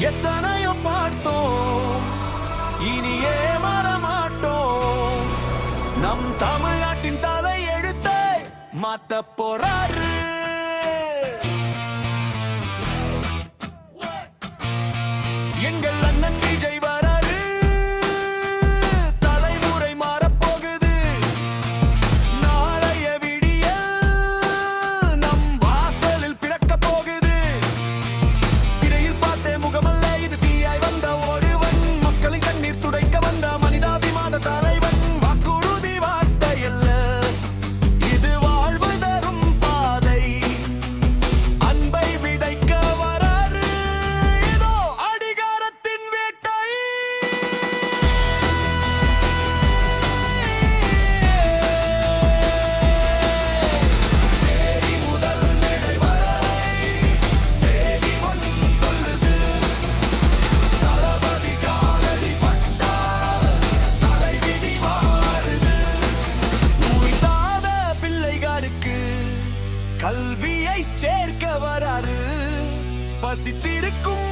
எத்தனையோ பார்த்தோம், இனியே மாறமாட்டோம். நம் தமிழ்நாட்டின் தலை எழுத்தை மாத்த போறாரு. எங்கள் அண்ணன் விஜய் வராரு. தலைமுறை மாறப்போகுது. நாளைய விடியல் நம் வாசலில் பிறக்க போகுது. திரையில் பார்த்தே முகமல்ல, இது தீயாய் வந்த ஒருவன். மக்களின் கண்ணீர் துடைக்க வந்த மனிதாபிமான தலைவன். வாக்குறுதி வார்த்தை அல்ல, இது வாழ்வு தரும் பாதை. அன்பை விதைக்க வராரு. இதோ அடிகாரத்தின் வேட்டை. சேரி முதல் மேடை வரை சேதி ஒன்று சொல்லுது. தளபதி காலடி பட்டால் தலைவிதி மாறுது. உய்தாத பிள்ளைகளுக்கு கல்வியை சேர்க்க வராரு. பசித்திருக்கும்